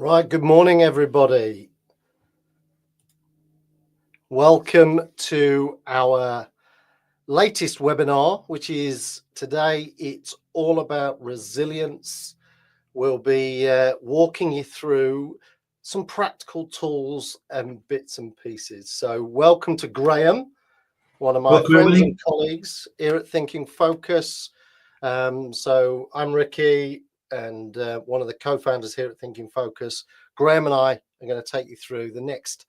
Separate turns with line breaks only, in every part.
Right, good morning, everybody. Welcome to our latest webinar, which is today. It's all about resilience. We'll be walking you through some practical tools and bits and pieces. So welcome to Graham, one of my
Welcome,
friends
everybody.
and colleagues here at Thinking Focus. So I'm Ricky, and one of the co-founders here at Thinking Focus. Graham and I are going to take you through the next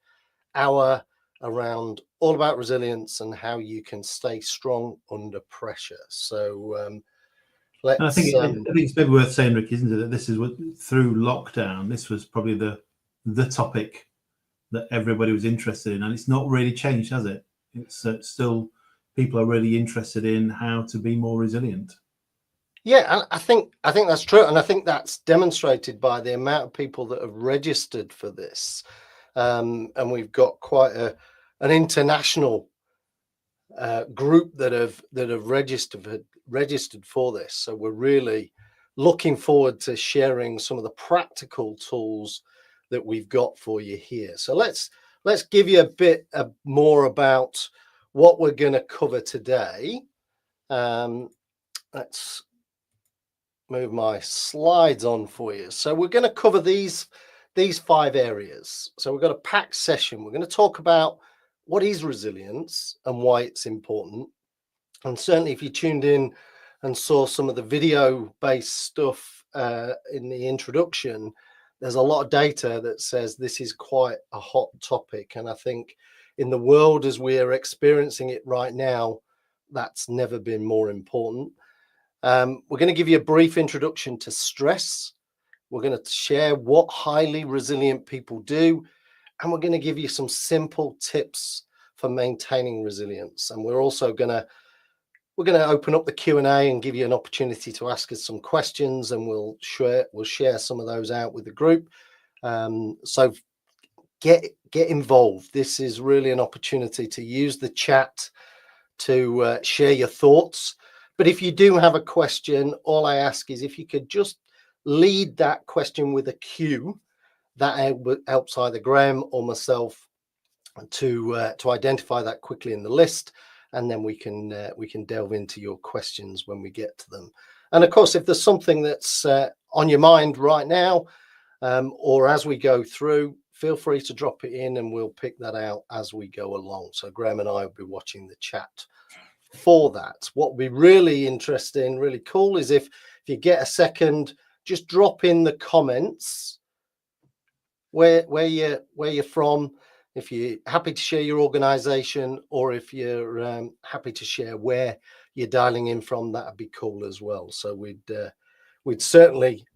hour around all about resilience and how you can stay strong under pressure. So let's.
And I think it's maybe worth saying, Rick, isn't it, that this is what through lockdown, this was probably the topic that everybody was interested in, and it's not really changed, has it? It's still people are really interested in how to be more resilient.
Yeah, I think that's true, and I think that's demonstrated by the amount of people that have registered for this, and we've got quite an international group that have registered for this. So we're really looking forward to sharing some of the practical tools that we've got for you here. So let's give you a bit more about what we're going to cover today. Let's move my slides on for you. So we're going to cover these 5 areas. So we've got a packed session. We're going to talk about what is resilience and why it's important. And certainly if you tuned in and saw some of the video-based stuff in the introduction, there's a lot of data that says this is quite a hot topic. And I think in the world as we are experiencing it right now, that's never been more important. We're going to give you a brief introduction to stress. We're going to share what highly resilient people do, and we're going to give you some simple tips for maintaining resilience. And we're also going to open up the Q&A and give you an opportunity to ask us some questions, and we'll share some of those out with the group. So get involved. This is really an opportunity to use the chat to share your thoughts. But if you do have a question, all I ask is if you could just lead that question with a Q. That helps either Graham or myself to identify that quickly in the list, and then we can delve into your questions when we get to them. And of course, if there's something that's on your mind right now, or as we go through, feel free to drop it in, and we'll pick that out as we go along. So Graham and I will be watching the chat for that. What would be really interesting, really cool, is if you get a second, just drop in the comments where you're from, if you're happy to share your organization, or if you're happy to share where you're dialing in from. That'd be cool as well. So we'd certainly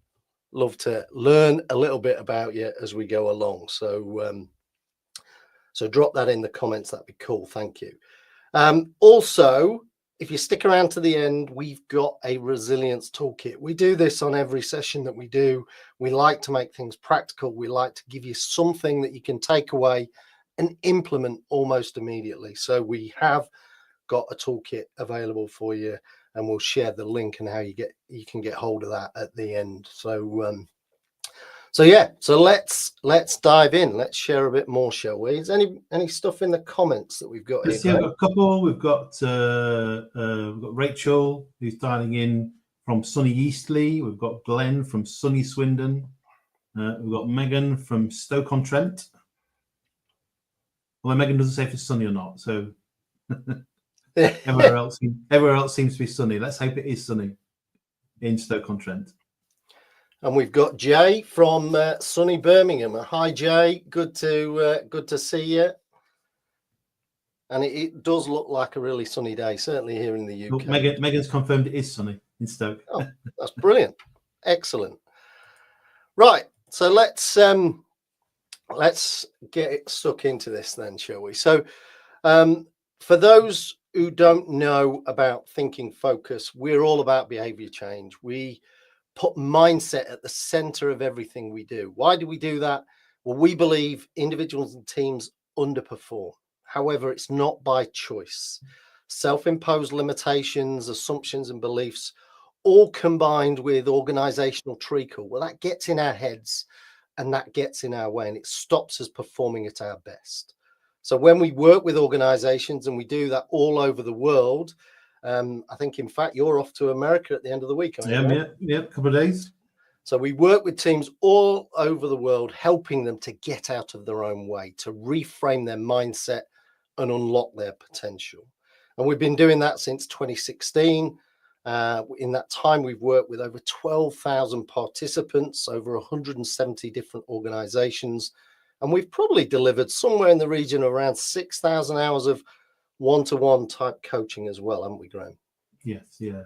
love to learn a little bit about you as we go along. So so drop that in the comments. That'd be cool. Thank you. Also, if you stick around to the end, we've got a resilience toolkit. We do this on every session that we do. We like to make things practical. We like to give you something that you can take away and implement almost immediately. So we have got a toolkit available for you, and we'll share the link and how you can get hold of that at the end. So yeah, so let's dive in. Let's share a bit more, shall we? Is any stuff in the comments that we've got here?
Let's see, I've got a couple. We've got Rachel, who's dialing in from sunny Eastleigh. We've got Glenn from sunny Swindon. We've got Megan from Stoke-on-Trent. Although Megan doesn't say if it's sunny or not, so everywhere else seems to be sunny. Let's hope it is sunny in Stoke-on-Trent.
And we've got Jay from sunny Birmingham. Hi, Jay. Good to see you. And it does look like a really sunny day, certainly here in the UK.
Well, Megan's confirmed it is sunny in Stoke.
Oh, that's brilliant. Excellent. Right. So let's get stuck into this then, shall we? So for those who don't know about Thinking Focus, we're all about behavior change. We put mindset at the center of everything we do. Why do we do that? Well, we believe individuals and teams underperform. However, it's not by choice. Self-imposed limitations, assumptions, and beliefs, all combined with organizational treacle, well, that gets in our heads and that gets in our way and it stops us performing at our best. So when we work with organizations, and we do that all over the world, I think, in fact, you're off to America at the end of the week, aren't you?
Yeah, a couple of days.
So we work with teams all over the world, helping them to get out of their own way, to reframe their mindset and unlock their potential. And we've been doing that since 2016. In that time, we've worked with over 12,000 participants, over 170 different organizations. And we've probably delivered somewhere in the region of around 6,000 hours of one-to-one type coaching as well, haven't we, Graham?
Yes, yeah.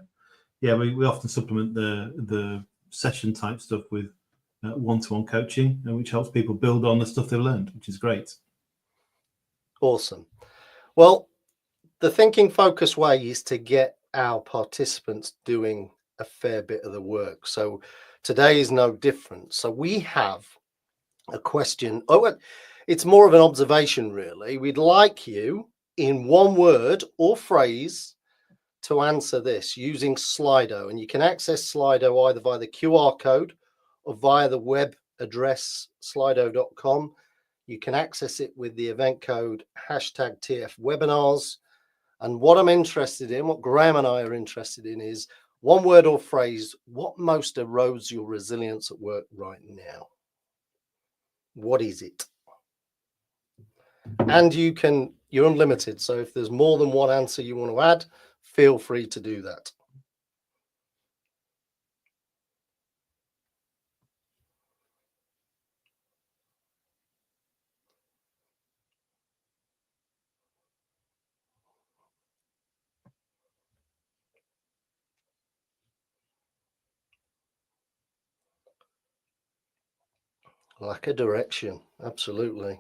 Yeah, we often supplement the session type stuff with one-to-one coaching, which helps people build on the stuff they've learned, which is great.
Awesome. Well, the thinking focus way is to get our participants doing a fair bit of the work. So today is no different. So we have a question. Oh, it's more of an observation, really. We'd like you, in one word or phrase, to answer this using Slido. And you can access Slido either via the QR code or via the web address slido.com. You can access it with the event code #TFWebinars. And what I'm interested in, what Graham and I are interested in, is one word or phrase, what most erodes your resilience at work right now? What is it? And you're unlimited. So if there's more than one answer you want to add, feel free to do that. Lack of direction, absolutely.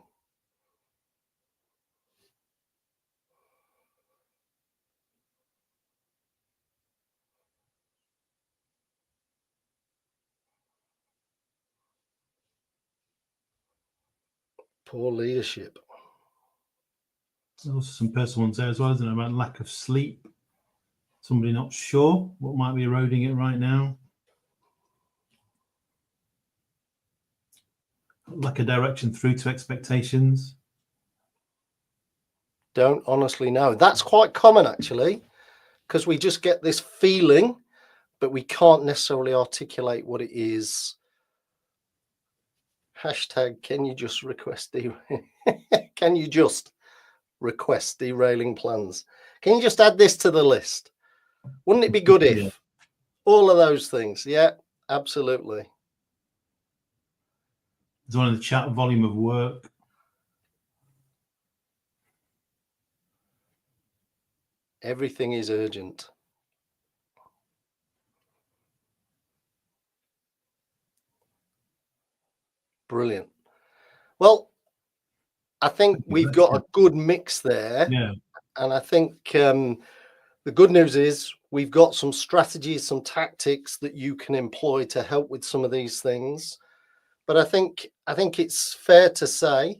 Poor leadership.
There's also some personal ones there as well, isn't it, about lack of sleep. Somebody not sure what might be eroding it right now. Lack of direction through to expectations.
Don't honestly know. That's quite common, actually, because we just get this feeling, but we can't necessarily articulate what it is. Can you just request can you just request derailing plans? Can you just add this to the list? Wouldn't it be good if?
Yeah.
All of those things. Yeah, absolutely.
There's one in the chat, volume of work.
Everything is urgent. Brilliant. Well, I think we've got a good mix there.
Yeah.
And I think the good news is we've got some strategies, some tactics that you can employ to help with some of these things. But I think it's fair to say,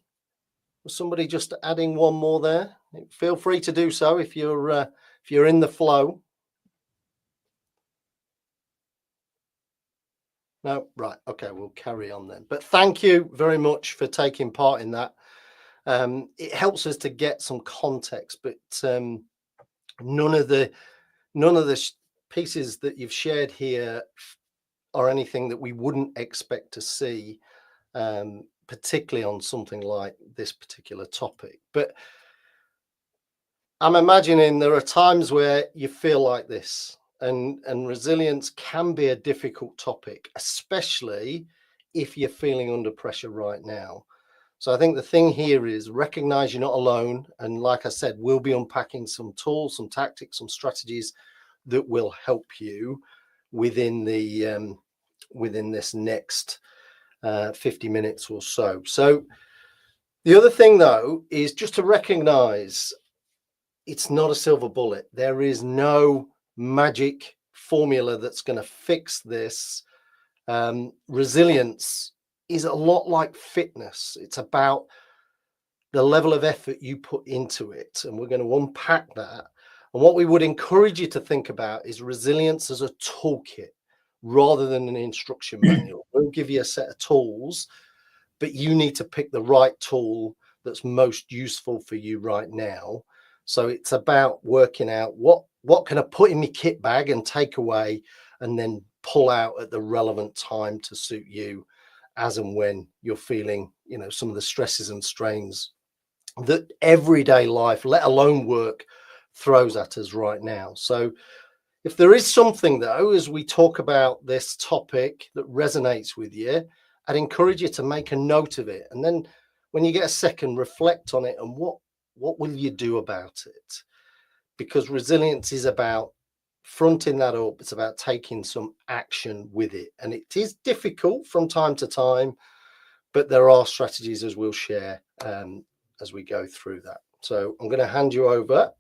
was somebody just adding one more there? Feel free to do so if you're in the flow. No, right. Okay, we'll carry on then. But thank you very much for taking part in that. It helps us to get some context, but none of the pieces that you've shared here are anything that we wouldn't expect to see, particularly on something like this particular topic. But I'm imagining there are times where you feel like this, and resilience can be a difficult topic, especially if you're feeling under pressure right now. So I think the thing here is recognize you're not alone. And like I said, we'll be unpacking some tools, some tactics, some strategies that will help you within this next 50 minutes or so. So the other thing, though, is just to recognize it's not a silver bullet. There is no magic formula that's going to fix this. Resilience is a lot like fitness. It's about the level of effort you put into it. And we're going to unpack that. And what we would encourage you to think about is resilience as a toolkit rather than an instruction manual. We'll give you a set of tools, but you need to pick the right tool that's most useful for you right now. So it's about working out what can I put in my kit bag and take away, and then pull out at the relevant time to suit you, as and when you're feeling, some of the stresses and strains that everyday life, let alone work, throws at us right now. So if there is something, though, as we talk about this topic that resonates with you, I'd encourage you to make a note of it. And then when you get a second, reflect on it, and what will you do about it? Because resilience is about fronting that up. It's about taking some action with it. And it is difficult from time to time, but there are strategies, as we'll share as we go through that. So I'm going to hand you over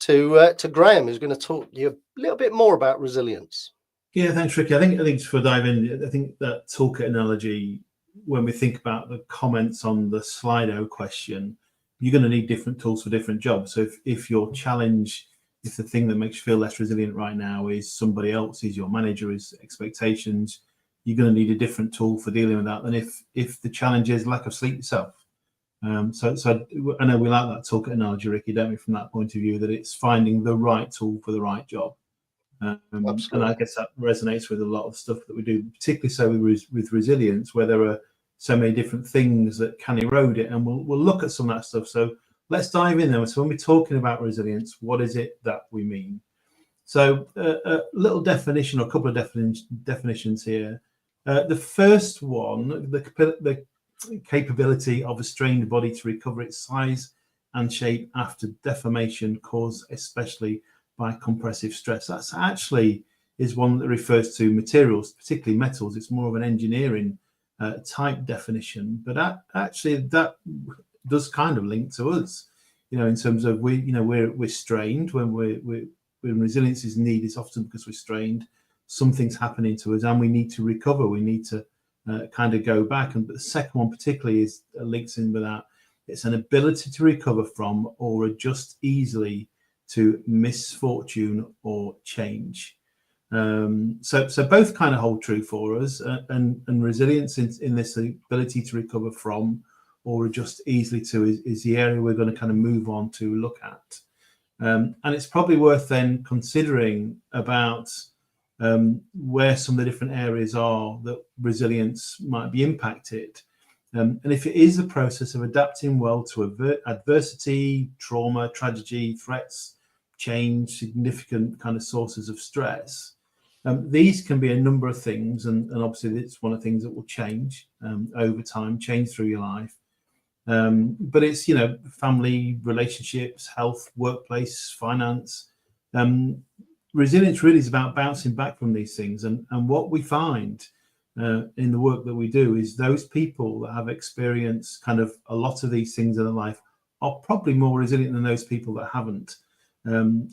to Graham, who's going to talk to you a little bit more about resilience.
Yeah, thanks, Ricky. I think just for diving in, I think that toolkit analogy, when we think about the comments on the Slido question, you're going to need different tools for different jobs. So if your challenge, if the thing that makes you feel less resilient right now is somebody else's, your manager's expectations, you're going to need a different tool for dealing with that than if the challenge is lack of sleep yourself. So I know we like that toolkit analogy, Ricky, don't we, from that point of view, that it's finding the right tool for the right job. And I guess that resonates with a lot of stuff that we do, particularly so with resilience, where there are so many different things that can erode it, and we'll look at some of that stuff. So let's dive in there. So when we're talking about resilience, what is it that we mean? So a little definition, or a couple of definitions here. The first one, the capability of a strained body to recover its size and shape after deformation caused especially by compressive stress. That's actually is one that refers to materials, particularly metals. It's more of an engineering type definition, but actually that does kind of link to us, in terms of we're strained when resilience is needed. It's often because we're strained, something's happening to us, and we need to recover. We need to kind of go back. And but the second one particularly is links in with that. It's an ability to recover from or adjust easily to misfortune or change. So both kind of hold true for us, and resilience in this ability to recover from or adjust easily to is the area we're going to kind of move on to look at. And it's probably worth then considering about where some of the different areas are that resilience might be impacted. And if it is a process of adapting well to adversity, trauma, tragedy, threats, change, significant kind of sources of stress, these can be a number of things. And obviously it's one of the things that will change over time, change through your life. But it's, family, relationships, health, workplace, finance. Resilience really is about bouncing back from these things. And what we find in the work that we do is those people that have experienced kind of a lot of these things in their life are probably more resilient than those people that haven't. And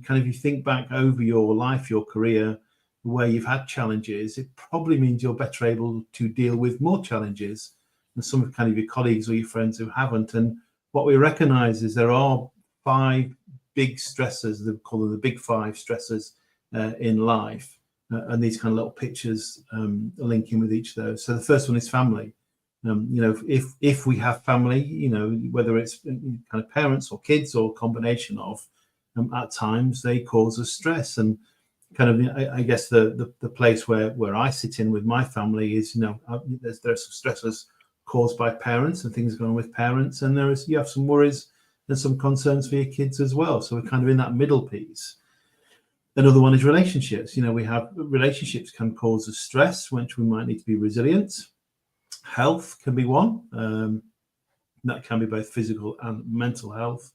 kind of you think back over your life, your career, where you've had challenges, it probably means you're better able to deal with more challenges than some of kind of your colleagues or your friends who haven't. And what we recognize is there are 5 big stressors, they call them the big 5 stressors in life. And these kind of little pictures are linking with each of those. So the first one is family. If we have family, whether it's kind of parents or kids or a combination of, at times they cause us stress. And kind of, I guess the place where I sit in with my family is, there's some stresses caused by parents and things going on with parents, and you have some worries and some concerns for your kids as well. So we're kind of in that middle piece. Another one is relationships. We have relationships can cause us stress, which we might need to be resilient. Health can be one. That can be both physical and mental health.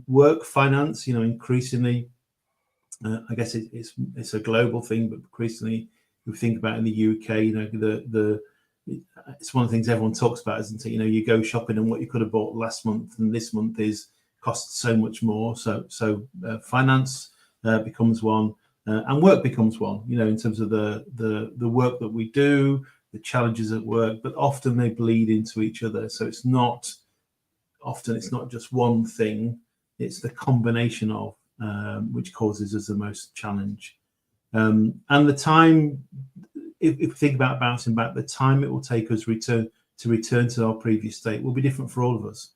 Work, finance, increasingly, I guess it's a global thing, but increasingly we think about in the UK, it's one of the things everyone talks about, isn't it? You go shopping and what you could have bought last month and this month costs so much more. So finance becomes one, and work becomes one. In terms of the work that we do, the challenges at work, but often they bleed into each other. So it's not just one thing; it's the combination of which causes us the most challenge. And the time, if we think about bouncing back, the time it will take us to return to our previous state will be different for all of us.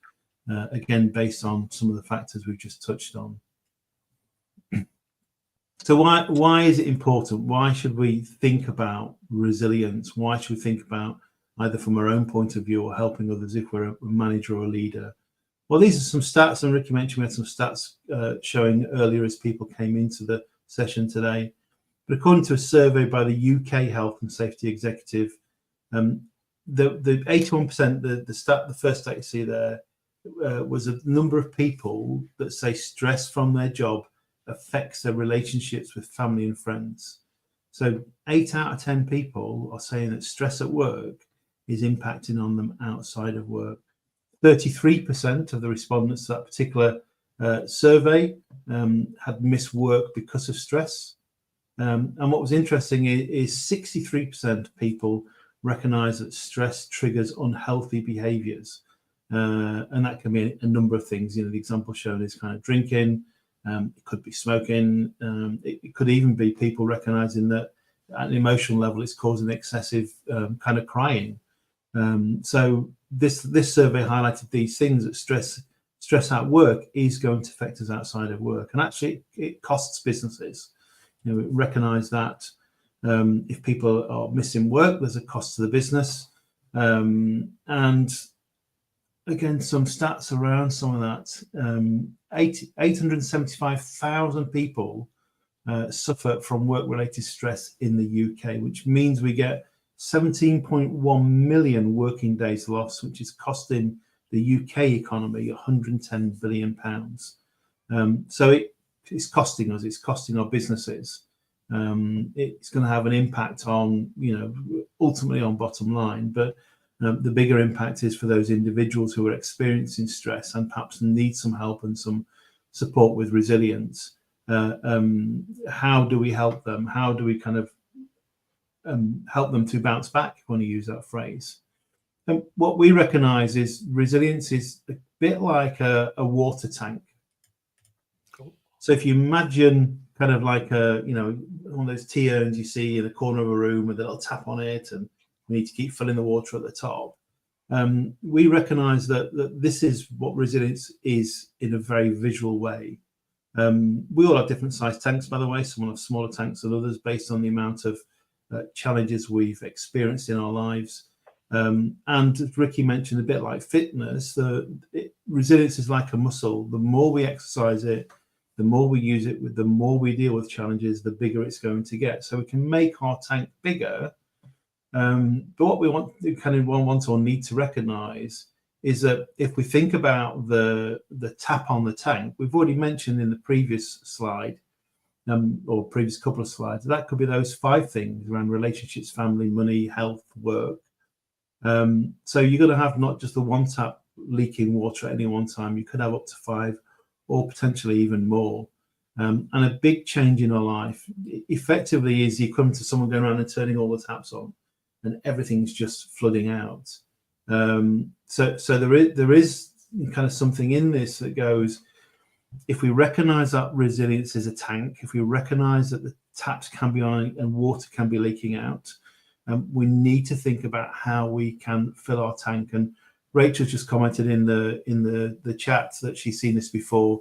Again, based on some of the factors we've just touched on. So why is it important? Why should we think about resilience? Why should we think about either from our own point of view or helping others if we're a manager or a leader? Well, these are some stats, and Ricky mentioned we had some stats showing earlier as people came into the session today. But according to a survey by the UK Health and Safety Executive, the 81%, the first stat you see there, was a number of people that say stress from their job affects their relationships with family and friends. So 8 out of 10 people are saying that stress at work is impacting on them outside of work. 33% of the respondents to that particular survey had missed work because of stress. And what was interesting is 63% of people recognize that stress triggers unhealthy behaviors. And that can be a number of things. The example shown is kind of drinking, it could be smoking, it could even be people recognizing that at an emotional level it's causing excessive kind of crying. So this survey highlighted these things, that stress at work is going to affect us outside of work, and actually it costs businesses. We recognize that if people are missing work, there's a cost to the business, and again, some stats around some of that. 875,000 people suffer from work-related stress in the UK, which means we get 17.1 million working days lost, which is costing the UK economy £110 billion. So it's costing us, it's costing our businesses. It's going to have an impact on, ultimately on bottom line, but the bigger impact is for those individuals who are experiencing stress and perhaps need some help and some support with resilience. How do we help them? How do we kind of help them to bounce back, if you want to use that phrase? And what we recognize is resilience is a bit like a water tank. So if you imagine kind of like one of those tea urns you see in the corner of a room with a little tap on it, and we need to keep filling the water at the top. We recognize that this is what resilience is in a very visual way. We all have different size tanks, by the way. Some will have smaller tanks than others based on the amount of challenges we've experienced in our lives. And as Ricky mentioned, a bit like fitness, resilience is like a muscle. The more we exercise it, the more we use it, the more we deal with challenges, the bigger it's going to get. So we can make our tank bigger. But what we want or need to recognize is that if we think about the tap on the tank, we've already mentioned in the previous slide, or previous couple of slides, that could be those 5 things around relationships, family, money, health, work. So you're going to have not just the one tap leaking water at any one time. You could have up to 5 or potentially even more. And a big change in our life effectively is the equivalent to someone going around and turning all the taps on and everything's just flooding out. So there is kind of something in this that goes, if we recognize that resilience is a tank, if we recognize that the taps can be on and water can be leaking out, we need to think about how we can fill our tank. And Rachel just commented in the chat that she's seen this before,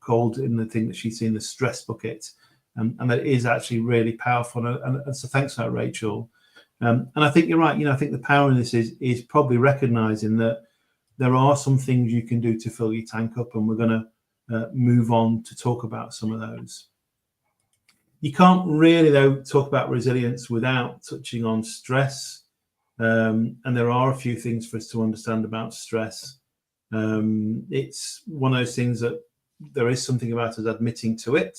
called in the thing that she's seen the stress bucket, and that is actually really powerful. And so thanks for that, Rachel. And I think you're right. I think the power in this is probably recognizing that there are some things you can do to fill your tank up, and we're going to move on to talk about some of those. You can't really, though, talk about resilience without touching on stress. And there are a few things for us to understand about stress. It's one of those things that there is something about us admitting to it,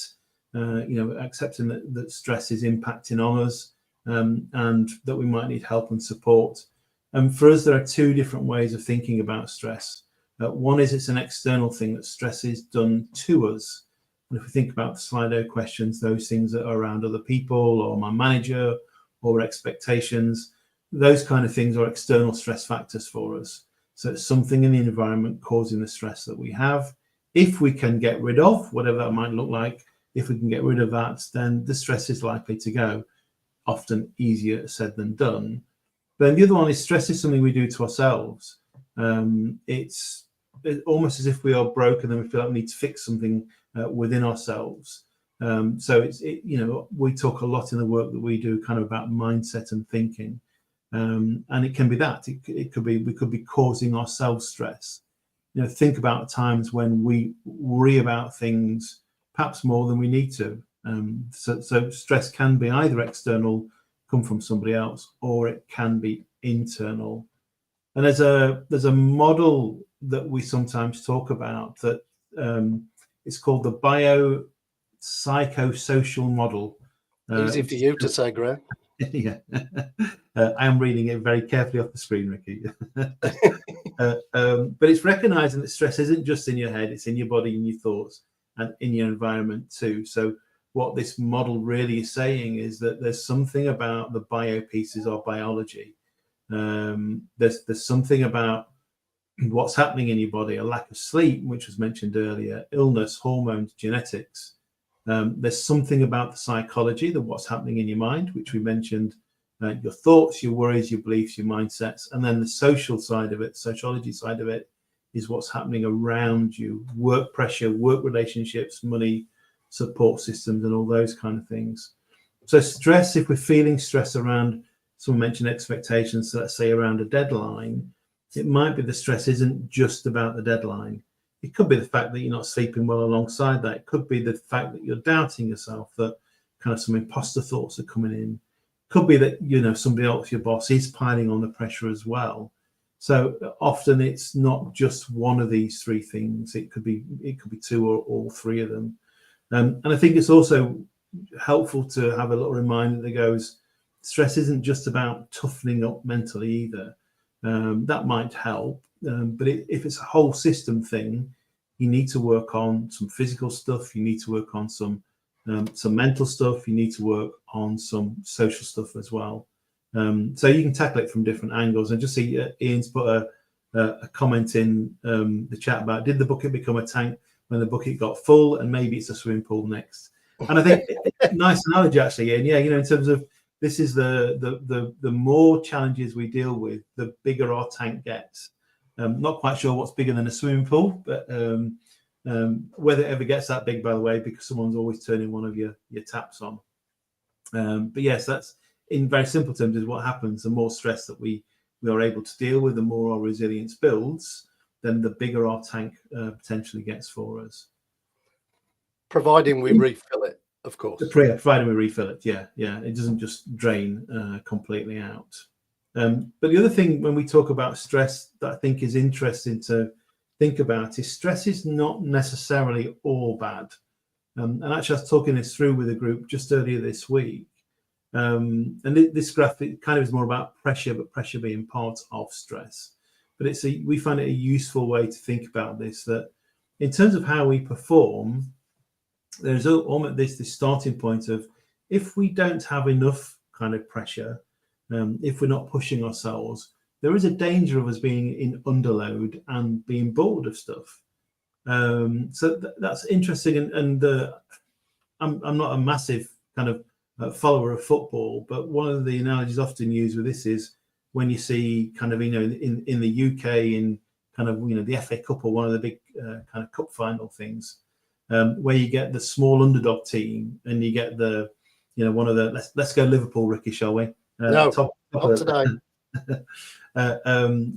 accepting that stress is impacting on us, and that we might need help and support. And for us, there are 2 different ways of thinking about stress. One is it's an external thing, that stress is done to us. And if we think about the Slido questions, those things that are around other people or my manager or expectations, those kind of things are external stress factors for us. So it's something in the environment causing the stress that we have. If we can get rid of whatever that might look like, if we can get rid of that, then the stress is likely to go. Often easier said than done. But then the other one is stress is something we do to ourselves. It's almost as if we are broken and we feel like we need to fix something within ourselves. So we talk a lot in the work that we do kind of about mindset and thinking. And it can be that it could be we could be causing ourselves stress. Think about times when we worry about things perhaps more than we need to. So stress can be either external, come from somebody else, or it can be internal. And there's a model that we sometimes talk about that it's called the biopsychosocial model.
Easy for you to say, Graham.
Yeah, I am reading it very carefully off the screen, Ricky. But it's recognizing that stress isn't just in your head, it's in your body, in your thoughts, and in your environment too. So what this model really is saying is that there's something about the bio pieces of biology. There's something about what's happening in your body, a lack of sleep, which was mentioned earlier, illness, hormones, genetics. There's something about the psychology, that what's happening in your mind, which we mentioned, your thoughts, your worries, your beliefs, your mindsets, and then the social side of it, sociology side of it, is what's happening around you, work pressure, work relationships, money, support systems, and all those kind of things. So stress, if we're feeling stress around, someone mentioned expectations, so let's say around a deadline, it might be the stress isn't just about the deadline. It could be the fact that you're not sleeping well alongside that. It could be the fact that you're doubting yourself, that kind of some imposter thoughts are coming in. It could be that, somebody else, your boss, is piling on the pressure as well. So often it's not just one of these three things. It could be two or all three of them. And I think it's also helpful to have a little reminder that goes, stress isn't just about toughening up mentally either. That might help. But if it's a whole system thing, you need to work on some physical stuff. You need to work on some mental stuff. You need to work on some social stuff as well. So you can tackle it from different angles. And just see Ian's put a comment in the chat about, did the bucket become a tank when the bucket got full? And maybe it's a swimming pool next. And I think nice analogy actually, Ian. Yeah, in terms of this is the more challenges we deal with, the bigger our tank gets. Not quite sure what's bigger than a swimming pool, but whether it ever gets that big, by the way, because someone's always turning one of your taps on. But yes, that's in very simple terms is what happens. The more stress that we are able to deal with, the more our resilience builds, then the bigger our tank potentially gets for us.
Providing we refill it, of course.
Providing we refill it, yeah. It doesn't just drain completely out. But the other thing when we talk about stress that I think is interesting to think about is stress is not necessarily all bad. And actually I was talking this through with a group just earlier this week. And this graphic kind of is more about pressure, but pressure being part of stress. But we find it a useful way to think about this, that in terms of how we perform, there's almost this starting point of, if we don't have enough kind of pressure, if we're not pushing ourselves, there is a danger of us being in underload and being bored of stuff. So that's interesting. And I'm not a massive kind of follower of football, but one of the analogies often used with this is when you see kind of, in the UK, in kind of, the FA Cup or one of the big kind of cup final things, where you get the small underdog team and you get the, one of the, let's go Liverpool, Ricky, shall we?
No,
top
not today.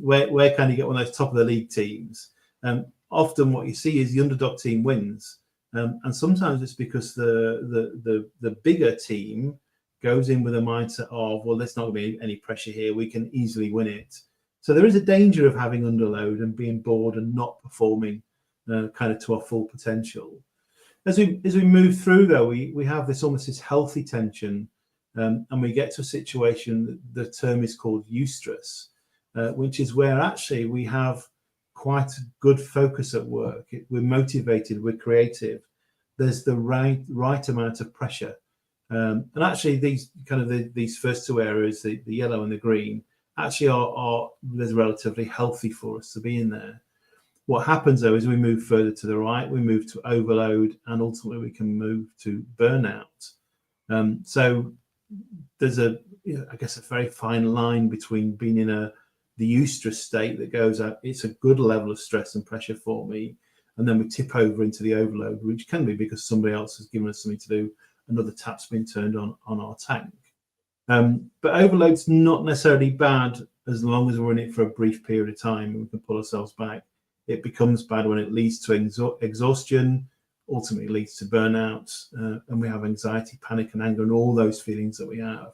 Where can you get one of those top of the league teams? Often what you see is the underdog team wins, and sometimes it's because the bigger team goes in with a mindset of, well, there's not going to be any pressure here, we can easily win it. So there is a danger of having underload and being bored and not performing kind of to our full potential. As we move through, though, we have this healthy tension. And we get to a situation, the term is called eustress, which is where actually we have quite a good focus at work. We're motivated, we're creative. There's the right amount of pressure. And actually these first two areas, the yellow and the green, actually are there's relatively healthy for us to be in there. What happens though is we move further to the right, we move to overload, and ultimately we can move to burnout. So there's I guess, a very fine line between being in the eustress state that goes out, it's a good level of stress and pressure for me, and then we tip over into the overload, which can be because somebody else has given us something to do, another tap's been turned on our tank. But overload's not necessarily bad as long as we're in it for a brief period of time and we can pull ourselves back. It becomes bad when it leads to exhaustion, ultimately leads to burnout, and we have anxiety, panic, and anger, and all those feelings that we have.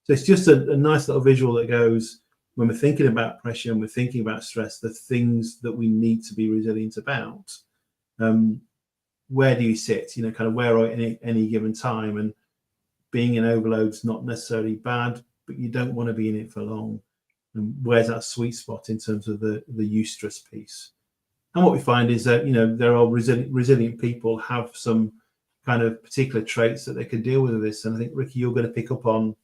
So it's just a nice little visual that goes, when we're thinking about pressure and we're thinking about stress, the things that we need to be resilient about, where do you sit? Kind of where are you at any given time? And being in overload's not necessarily bad, but you don't want to be in it for long. And where's that sweet spot in terms of the eustress piece? And what we find is that, there are resilient people have some kind of particular traits that they can deal with this. And I think, Ricky, you're going to pick up on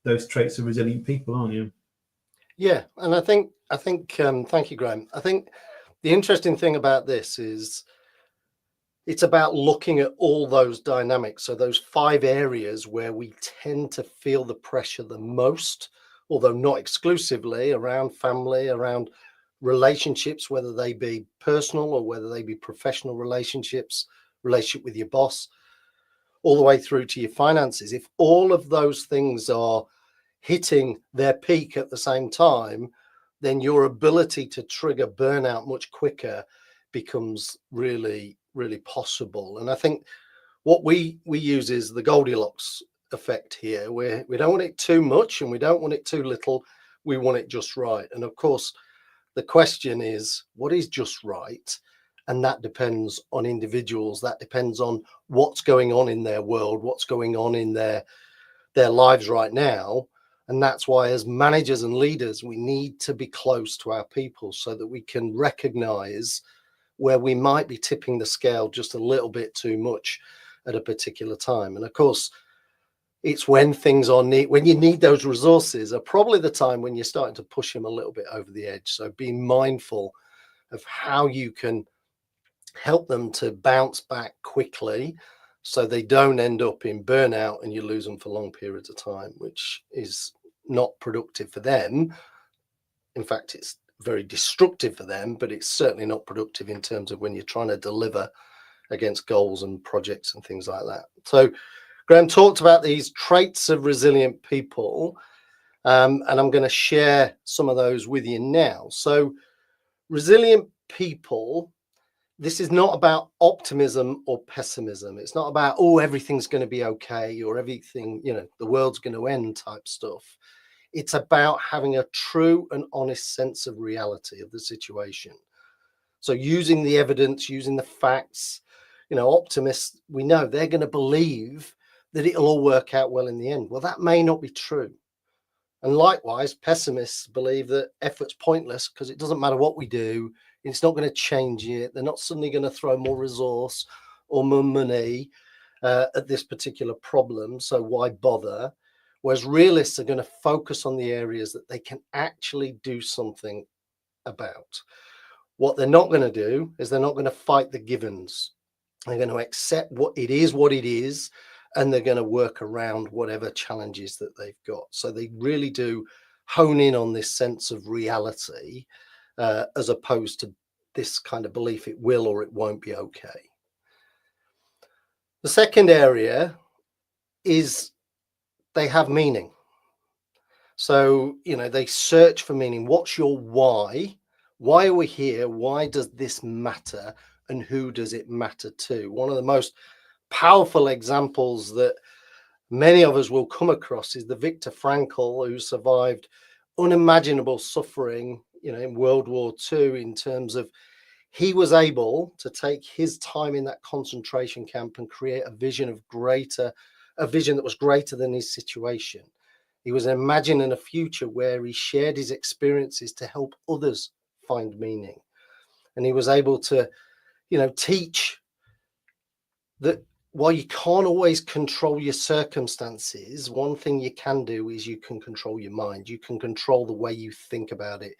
those traits of resilient people, aren't you?
Yeah, and I think thank you, Graham. I think the interesting thing about this is it's about looking at all those dynamics. So those 5 areas where we tend to feel the pressure the most, although not exclusively, around family, around relationships, whether they be personal or whether they be professional relationships, relationship with your boss, all the way through to your finances. If all of those things are hitting their peak at the same time, then your ability to trigger burnout much quicker becomes really, really possible. And I think what we use is the Goldilocks effect here, where we don't want it too much and we don't want it too little. We want it just right. And of course, the question is, what is just right? And that depends on individuals. That depends on what's going on in their world, what's going on in their lives right now. And that's why, as managers and leaders, we need to be close to our people so that we can recognize where we might be tipping the scale just a little bit too much at a particular time. And of course, it's when things are when you need those resources are probably the time when you're starting to push them a little bit over the edge. So be mindful of how you can help them to bounce back quickly so they don't end up in burnout and you lose them for long periods of time, which is not productive for them. In fact, it's very destructive for them, but it's certainly not productive in terms of when you're trying to deliver against goals and projects and things like that. So Graham talked about these traits of resilient people, and I'm going to share some of those with you now. So resilient people, this is not about optimism or pessimism. It's not about, oh, everything's going to be okay or everything, the world's going to end type stuff. It's about having a true and honest sense of reality of the situation. So using the evidence, using the facts, optimists, we know they're going to believe that it'll all work out well in the end. Well, that may not be true. And likewise, pessimists believe that effort's pointless because it doesn't matter what we do. It's not going to change it. They're not suddenly going to throw more resource or more money at this particular problem. So why bother? Whereas realists are going to focus on the areas that they can actually do something about. What they're not going to do is they're not going to fight the givens. They're going to accept what it is, and they're going to work around whatever challenges that they've got. So they really do hone in on this sense of reality, as opposed to this kind of belief it will or it won't be okay. The second area is they have meaning. So, they search for meaning. What's your why? Why are we here? Why does this matter? And who does it matter to? One of the most powerful examples that many of us will come across is the Viktor Frankl, who survived unimaginable suffering, in World War II, in terms of he was able to take his time in that concentration camp and create a vision that was greater than his situation. He was imagining a future where he shared his experiences to help others find meaning. And he was able to, teach that while you can't always control your circumstances, one thing you can do is you can control your mind. You can control the way you think about it.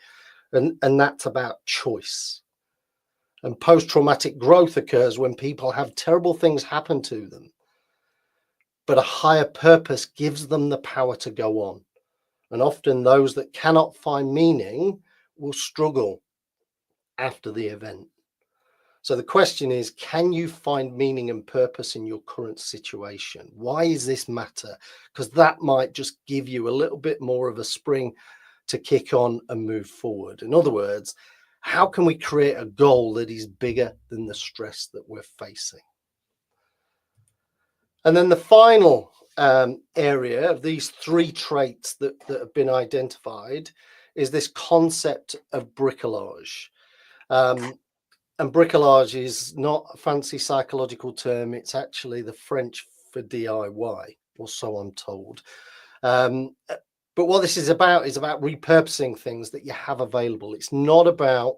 And that's about choice. And post-traumatic growth occurs when people have terrible things happen to them, but a higher purpose gives them the power to go on. And often those that cannot find meaning will struggle after the event. So the question is, can you find meaning and purpose in your current situation? Why is this matter? Because that might just give you a little bit more of a spring to kick on and move forward. In other words, how can we create a goal that is bigger than the stress that we're facing? And then the final area of these 3 traits that have been identified is this concept of bricolage. And bricolage is not a fancy psychological term. It's actually the French for DIY, or so I'm told. But what this is about repurposing things that you have available. It's not about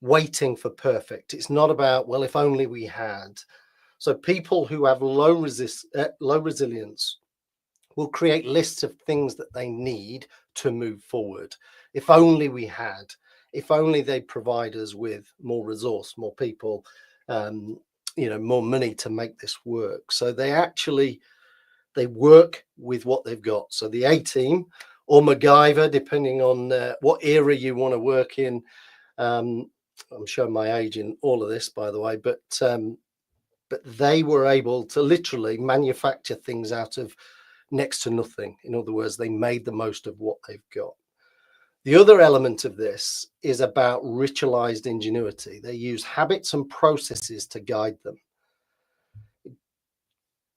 waiting for perfect. It's not about, well, if only we had. So people who have low resilience will create lists of things that they need to move forward. If only we had. If only they provide us with more resource, more people, more money to make this work. So they work with what they've got. So the A-team, or MacGyver, depending on what era you want to work in. I'm showing my age in all of this, by the way, but they were able to literally manufacture things out of next to nothing. In other words, they made the most of what they've got. The other element of this is about ritualized ingenuity. They use habits and processes to guide them. It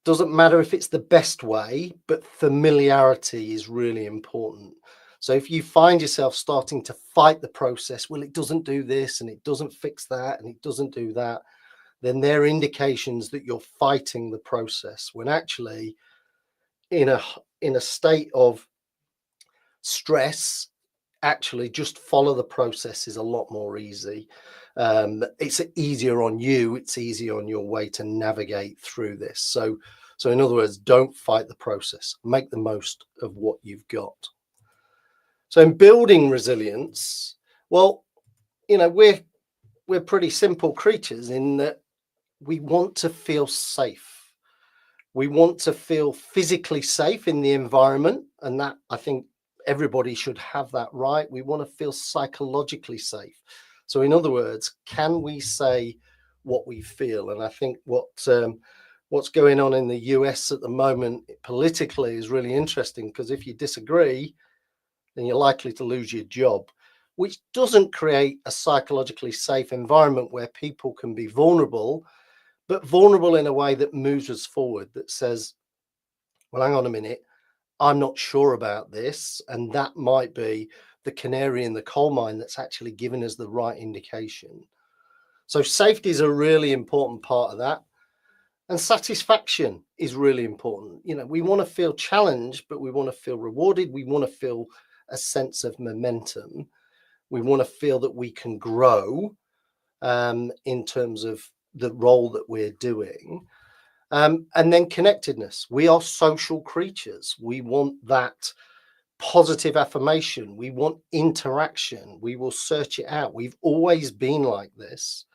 doesn't matter if it's the best way, but familiarity is really important. So if you find yourself starting to fight the process, well, it doesn't do this and it doesn't fix that and it doesn't do that, then they're indications that you're fighting the process, when actually in a state of stress, actually just follow the process is a lot more easy. It's easier on you. It's easier on your way to navigate through this. So in other words, don't fight the process. Make the most of what you've got. So in building resilience, well, we're pretty simple creatures in that we want to feel safe. We want to feel physically safe in the environment, and that, I think, everybody should have that right. We want to feel psychologically safe. So in other words, can we say what we feel? And I think what's going on in the US at the moment politically is really interesting, because if you disagree, then you're likely to lose your job, which doesn't create a psychologically safe environment where people can be vulnerable, but vulnerable in a way that moves us forward, that says, well, hang on a minute, I'm not sure about this. And that might be the canary in the coal mine that's actually giving us the right indication. So safety is a really important part of that. And satisfaction is really important. We want to feel challenged, but we want to feel rewarded. We want to feel a sense of momentum. We want to feel that we can grow in terms of the role that we're doing. And then connectedness. We are social creatures. We want that positive affirmation. We want interaction. We will search it out. We've always been like this.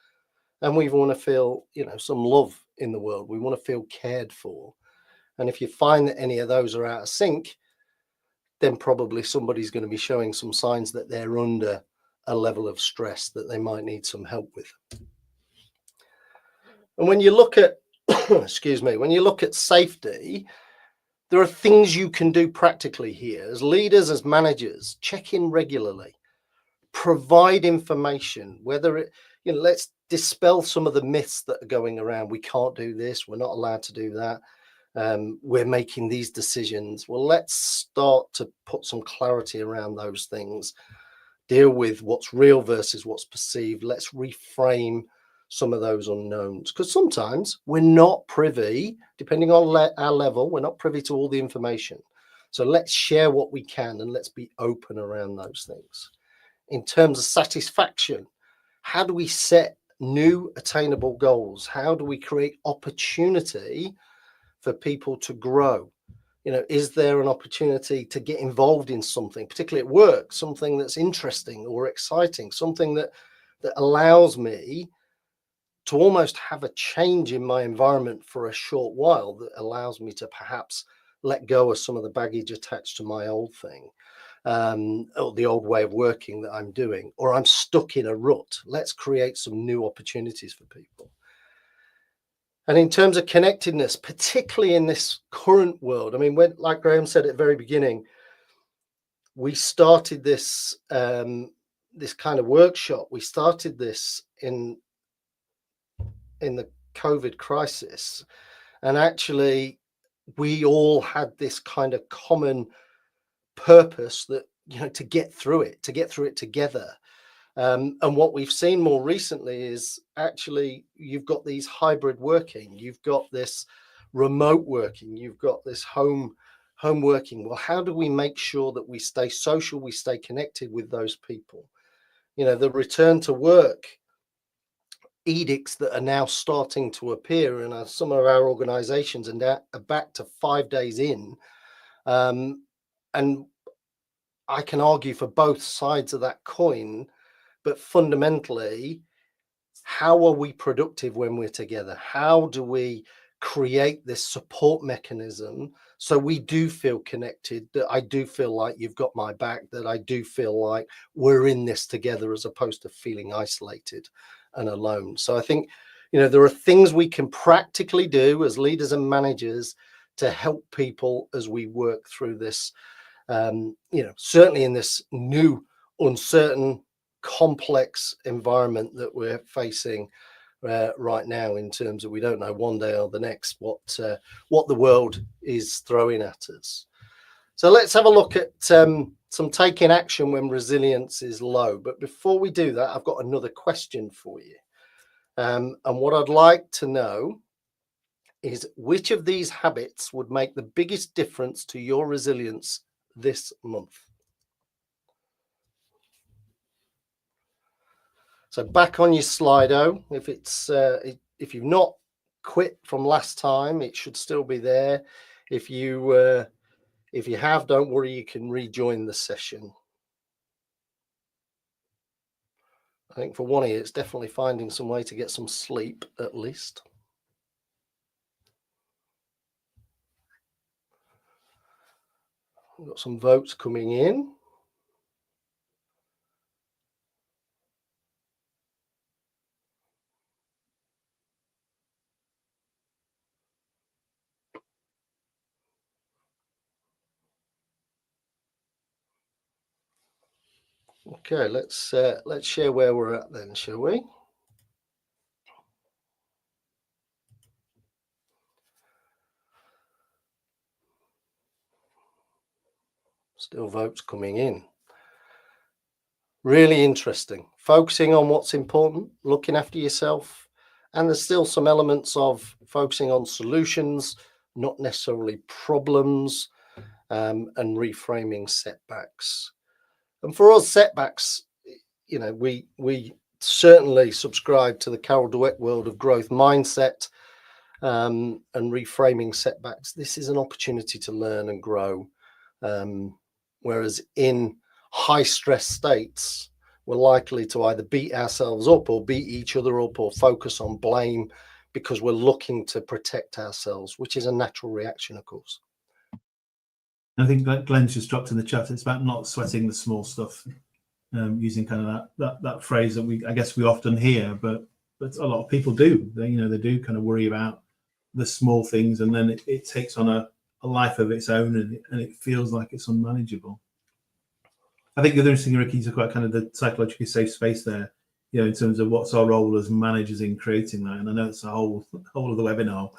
And we want to feel, some love in the world. We want to feel cared for. And if you find that any of those are out of sync, then probably somebody's going to be showing some signs that they're under a level of stress that they might need some help with. And when you look at, when you look at safety, there are things you can do practically here. As leaders, as managers, check in regularly, provide information, whether it, let's dispel some of the myths that are going around. We can't do this. We're not allowed to do that. We're making these decisions. Well, let's start to put some clarity around those things. Deal with what's real versus what's perceived. Let's reframe some of those unknowns, because sometimes we're not privy, depending on our level, we're not privy to all the information. So let's share what we can and let's be open around those things. In terms of satisfaction, how do we set new attainable goals? How do we create opportunity for people to grow? Is there an opportunity to get involved in something, particularly at work, something that's interesting or exciting, something that allows me to almost have a change in my environment for a short while, that allows me to perhaps let go of some of the baggage attached to my old thing, or the old way of working that I'm doing, or I'm stuck in a rut. Let's create some new opportunities for people. And in terms of connectedness, particularly in this current world, I mean, when, like Graham said at the very beginning, we started this this kind of workshop. We started this in the COVID crisis, and actually, we all had this kind of common purpose that, you know, to get through it together. And what we've seen more recently is actually you've got these hybrid working, you've got this remote working, you've got this home working. Well, how do we make sure that we stay social, we stay connected with those people? You know, the return to work edicts that are now starting to appear, and some of our organizations are back to 5 days in. And I can argue for both sides of that coin, but fundamentally, how are we productive when we're together? How do we create this support mechanism so we do feel connected, that I do feel like you've got my back, that I do feel like we're in this together, as opposed to feeling isolated and alone? So I think, you know, there are things we can practically do as leaders and managers to help people as we work through this, you know, certainly in this new, uncertain, complex environment that we're facing right now, in terms of we don't know one day or the next what the world is throwing at us. So let's have a look at some taking action when resilience is low. But before we do that, I've got another question for you. And what I'd like to know is, which of these habits would make the biggest difference to your resilience this month? So back on your Slido, if you've not quit from last time, it should still be there. If you have, don't worry, you can rejoin the session. I think for one of you, it's definitely finding some way to get some sleep at least. We've got some votes coming in. Okay, let's share where we're at then, shall we? Still votes coming in. Really interesting. Focusing on what's important, looking after yourself, and there's still some elements of focusing on solutions, not necessarily problems, and reframing setbacks. And for us, setbacks, you know, we certainly subscribe to the Carol Dweck world of growth mindset, and reframing setbacks. This is an opportunity to learn and grow. Whereas in high stress states, we're likely to either beat ourselves up or beat each other up or focus on blame, because we're looking to protect ourselves, which is a natural reaction, of course.
I think like Glenn's just dropped in the chat, it's about not sweating the small stuff, using kind of that phrase that I guess we often hear, but a lot of people do. They do kind of worry about the small things, and then it takes on a life of its own, and it feels like it's unmanageable. I think the other interesting, Ricky, is quite kind of the psychologically safe space there, you know, in terms of what's our role as managers in creating that. And I know it's a whole of the webinar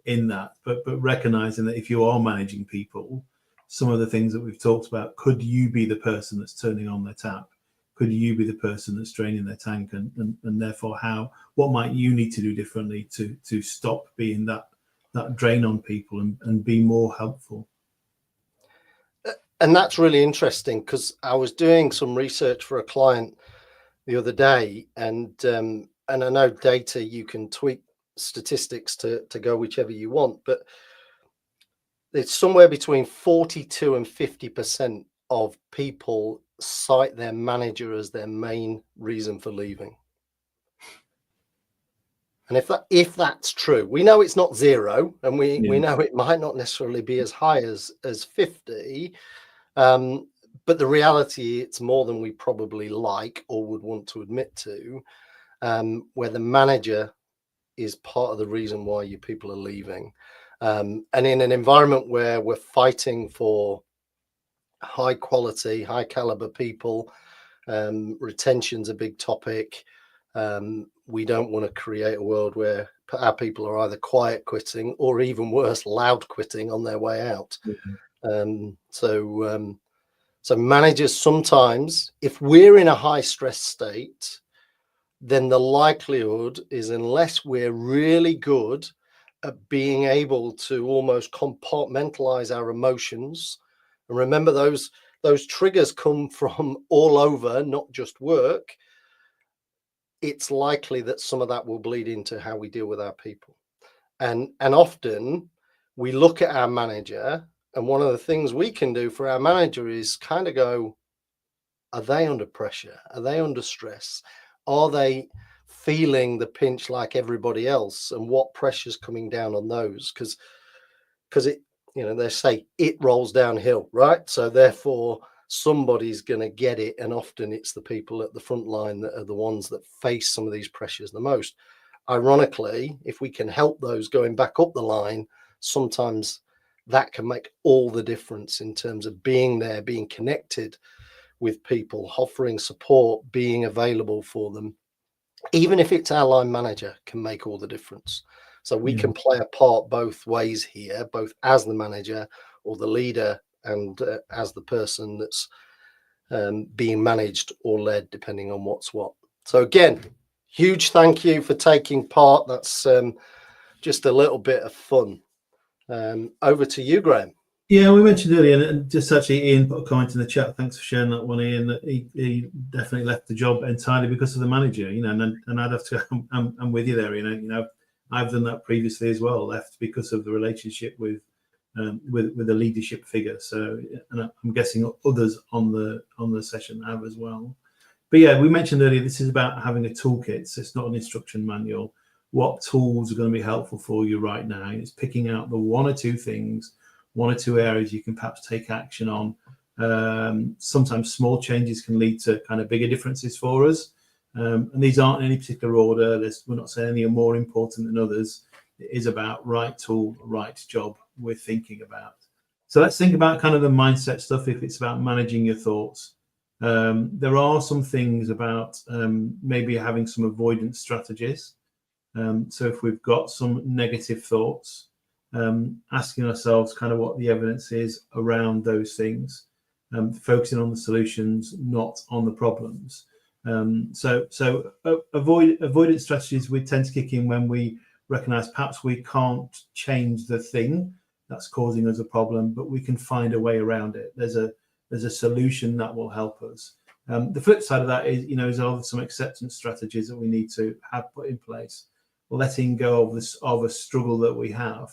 in that, but recognizing that if you are managing people, some of the things that we've talked about, could you be the person that's turning on their tap? Could you be the person that's draining their tank? And therefore, what might you need to do differently to stop being that drain on people and be more helpful?
And that's really interesting, because I was doing some research for a client the other day, and I know data, you can tweak statistics to go whichever you want, but it's somewhere between 42 and 50% of people cite their manager as their main reason for leaving. And if that's true, we know it's not zero, and we
Yeah.
know it might not necessarily be as high as 50. But the reality, it's more than we probably like or would want to admit to, where the manager is part of the reason why you people are leaving. And in an environment where we're fighting for high quality, high caliber people, retention's a big topic. We don't want to create a world where our people are either quiet quitting or, even worse, loud quitting on their way out. So managers, sometimes, if we're in a high stress state, then the likelihood is, unless we're really good at being able to almost compartmentalize our emotions, and remember those triggers come from all over, not just work, it's likely that some of that will bleed into how we deal with our people. And often we look at our manager, and one of the things we can do for our manager is kind of go, are they under pressure? Are they under stress? Are they feeling the pinch like everybody else? And what pressure's coming down on those? Because it, they say it rolls downhill, right? So therefore, somebody's going to get it. And often it's the people at the front line that are the ones that face some of these pressures the most. Ironically, if we can help those going back up the line, sometimes that can make all the difference in terms of being there, being connected with people, offering support, being available for them. Even if it's our line manager, can make all the difference. So we can play a part both ways here, both as the manager or the leader, and as the person that's being managed or led, depending on what's what. So again, huge thank you for taking part. That's just a little bit of fun. Over to you, Graham.
Yeah, we mentioned earlier, and just actually Ian put a comment in the chat. Thanks for sharing that one, Ian. That he definitely left the job entirely because of the manager. And I'd have to. I'm with you there. I've done that previously as well. Left because of the relationship with the leadership figure. So, and I'm guessing others on the session have as well. But yeah, we mentioned earlier, this is about having a toolkit. So it's not an instruction manual. What tools are going to be helpful for you right now? It's picking out the one or two things, one or two areas you can perhaps take action on. Sometimes small changes can lead to kind of bigger differences for us. And these aren't in any particular order. We're not saying any are more important than others. It is about right tool, right job we're thinking about. So let's think about kind of the mindset stuff if it's about managing your thoughts. There are some things about maybe having some avoidance strategies. So if we've got some negative thoughts, asking ourselves kind of what the evidence is around those things, focusing on the solutions, not on the problems. So avoidance strategies we tend to kick in when we recognize perhaps we can't change the thing that's causing us a problem, but we can find a way around it. There's a solution that will help us. The flip side of that is some acceptance strategies that we need to have put in place, letting go of a struggle that we have,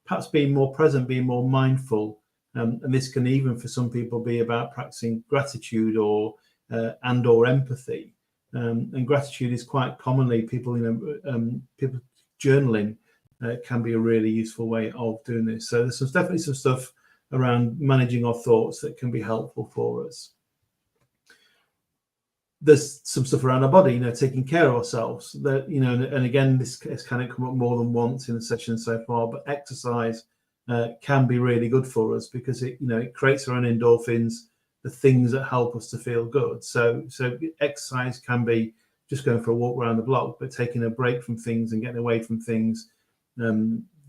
perhaps being more present, being more mindful. And this can even for some people be about practicing gratitude or empathy. And gratitude is quite commonly people journaling can be a really useful way of doing this. So there's definitely some stuff around managing our thoughts that can be helpful for us. There's some stuff around our body, taking care of ourselves. That and again, this has kind of come up more than once in the session so far. But exercise can be really good for us because it creates our own endorphins, the things that help us to feel good. So exercise can be just going for a walk around the block, but taking a break from things and getting away from things,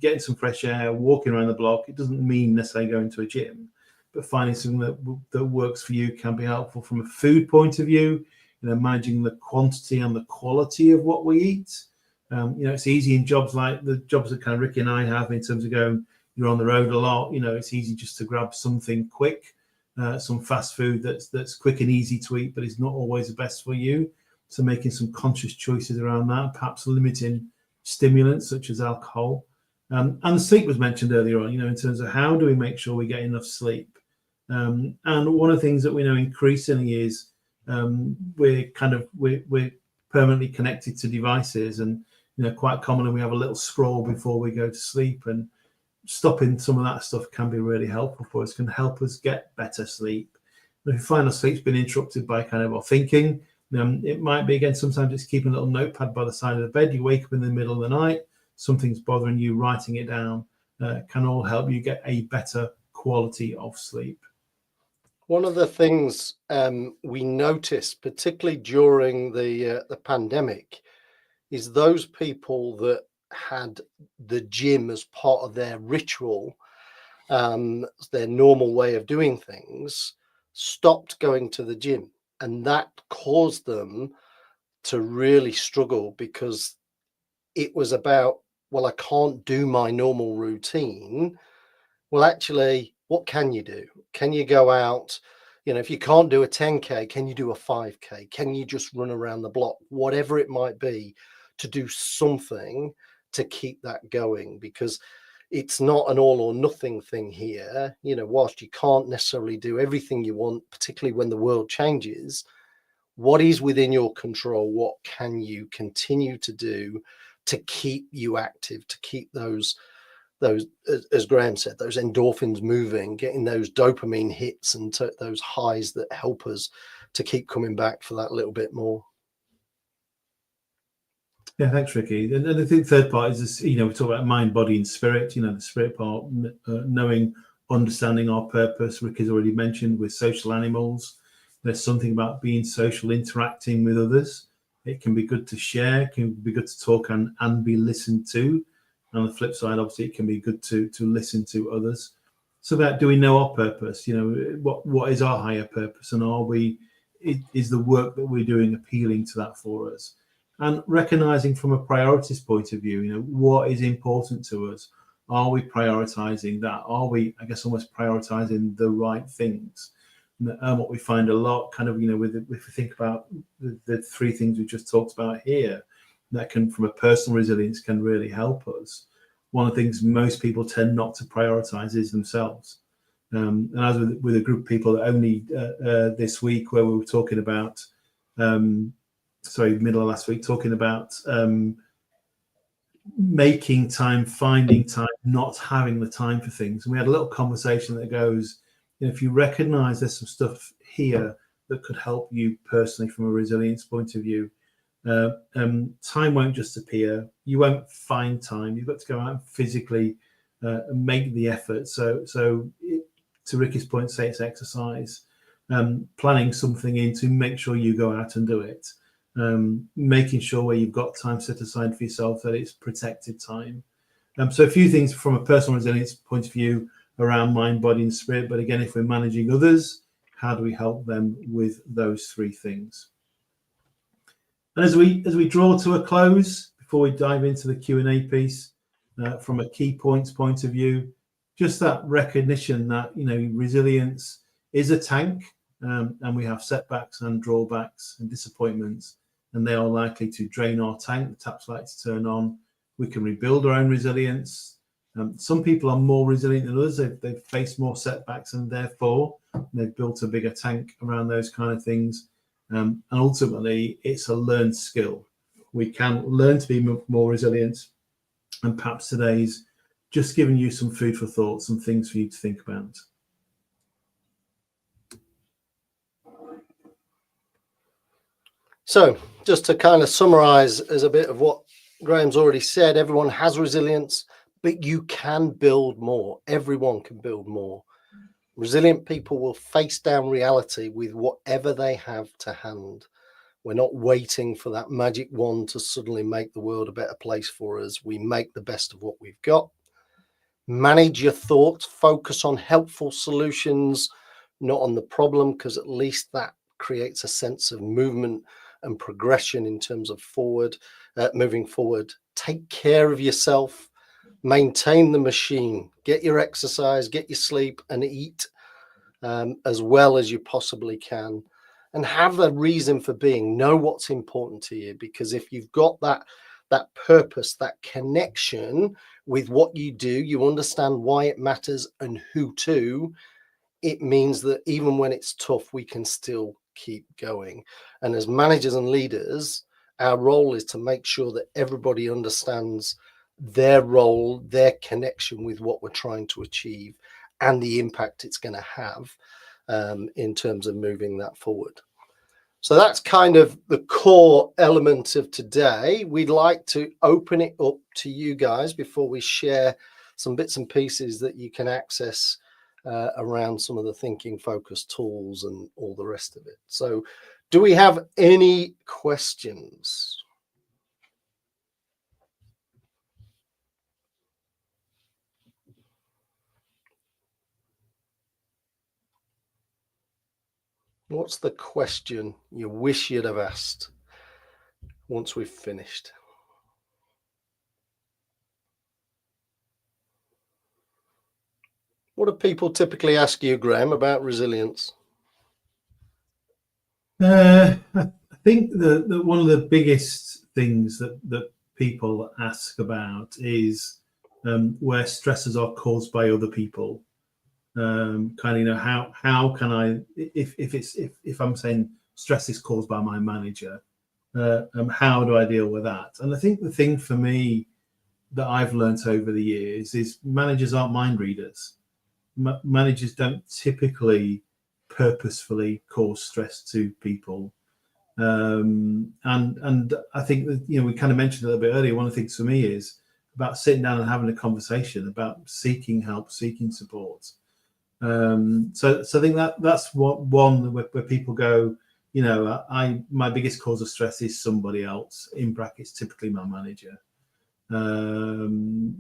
getting some fresh air, walking around the block. It doesn't mean necessarily going to a gym, but finding something that works for you can be helpful from a food point of view. Managing the quantity and the quality of what we eat. It's easy in jobs like the jobs that kind of Ricky and I have in terms of going, you're on the road a lot. It's easy just to grab something quick, some fast food that's quick and easy to eat, but it's not always the best for you. So making some conscious choices around that, perhaps limiting stimulants such as alcohol. And sleep was mentioned earlier on, in terms of how do we make sure we get enough sleep. And one of the things that we know increasingly is we're permanently connected to devices, and Quite commonly we have a little scroll before we go to sleep, and stopping some of that stuff can be really helpful for us, can help us get better sleep. And if you find our sleep's been interrupted by kind of our thinking, it might be, again, sometimes it's keeping a little notepad by the side of the bed. You wake up in the middle of the night, something's bothering you, writing it down can all help you get a better quality of sleep.
One of the things we noticed, particularly during the pandemic, is those people that had the gym as part of their ritual, their normal way of doing things, stopped going to the gym, and that caused them to really struggle, because it was about, well, I can't do my normal routine. Well, actually, what can you do? Can you go out? If you can't do a 10K, can you do a 5K? Can you just run around the block? Whatever it might be, to do something to keep that going, because it's not an all or nothing thing here. Whilst you can't necessarily do everything you want, particularly when the world changes, what is within your control? What can you continue to do to keep you active, to keep those, as Graham said, those endorphins moving, getting those dopamine hits and those highs that help us to keep coming back for that little bit more?
Yeah, thanks, Ricky. And I think third part is this, we talk about mind, body, and spirit. The spirit part, knowing, understanding our purpose. Ricky's already mentioned we're social animals. There's something about being social, interacting with others. It can be good to share, it can be good to talk and be listened to. And on the flip side, obviously, it can be good to listen to others. So that, do we know our purpose? What is our higher purpose? And is the work that we're doing appealing to that for us? And recognizing from a priorities point of view, what is important to us? Are we prioritizing that? Are we, I guess, almost prioritizing the right things? And what we find a lot, kind of, if we think about the three things we just talked about here, that can, from a personal resilience, can really help us. One of the things most people tend not to prioritize is themselves. And as with a group of people that only this week, where we were talking about, middle of last week, talking about making time, finding time, not having the time for things. And we had a little conversation that goes, if you recognize there's some stuff here that could help you personally from a resilience point of view, time won't just appear. You won't find time. You've got to go out and physically make the effort. So to Ricky's point, say it's exercise, planning something in to make sure you go out and do it. Making sure where you've got time set aside for yourself, that it's protected time. So a few things from a personal resilience point of view around mind, body, and spirit. But again, if we're managing others, how do we help them with those three things? And as we draw to a close, before we dive into the Q&A piece, from a key points point of view, just that recognition that resilience is a tank, and we have setbacks and drawbacks and disappointments, and they are likely to drain our tank. The tap's likely to turn on. We can rebuild our own resilience. Some people are more resilient than others. They've faced more setbacks, and therefore they've built a bigger tank around those kind of things. And ultimately, it's a learned skill. We can learn to be more resilient. And perhaps today's just giving you some food for thought, some things for you to think about.
So just to kind of summarize as a bit of what Graham's already said, everyone has resilience, but you can build more. Everyone can build more. Resilient people will face down reality with whatever they have to hand. We're not waiting for that magic wand to suddenly make the world a better place for us. We make the best of what we've got. Manage your thoughts, focus on helpful solutions, not on the problem, because at least that creates a sense of movement and progression in terms of moving forward. Take care of yourself, maintain the machine, get your exercise, get your sleep, and eat as well as you possibly can, and have a reason for being. Know what's important to you, because if you've got that purpose, that connection with what you do, you understand why it matters and who to, it means that even when it's tough, we can still keep going. And as managers and leaders, Our role is to make sure that everybody understands their role, their connection with what we're trying to achieve, and the impact it's going to have in terms of moving that forward. So that's kind of the core element of today. We'd like to open it up to you guys before we share some bits and pieces that you can access around some of the thinking focus tools and all the rest of it. So do we have any questions? What's the question you wish you'd have asked once we've finished? What do people typically ask you, Graham, about resilience?
I think that one of the biggest things that people ask about is where stresses are caused by other people. Kind of, you know, how can I, if I'm saying stress is caused by my manager, how do I deal with that? And I think the thing for me that I've learnt over the years is managers aren't mind readers. Managers don't typically purposefully cause stress to people, and I think that, you know, we kind of mentioned a little bit earlier, one of the things for me is about sitting down and having a conversation about seeking help, seeking support. So I think that's one where people go, you know, my biggest cause of stress is somebody else, in brackets typically my manager. You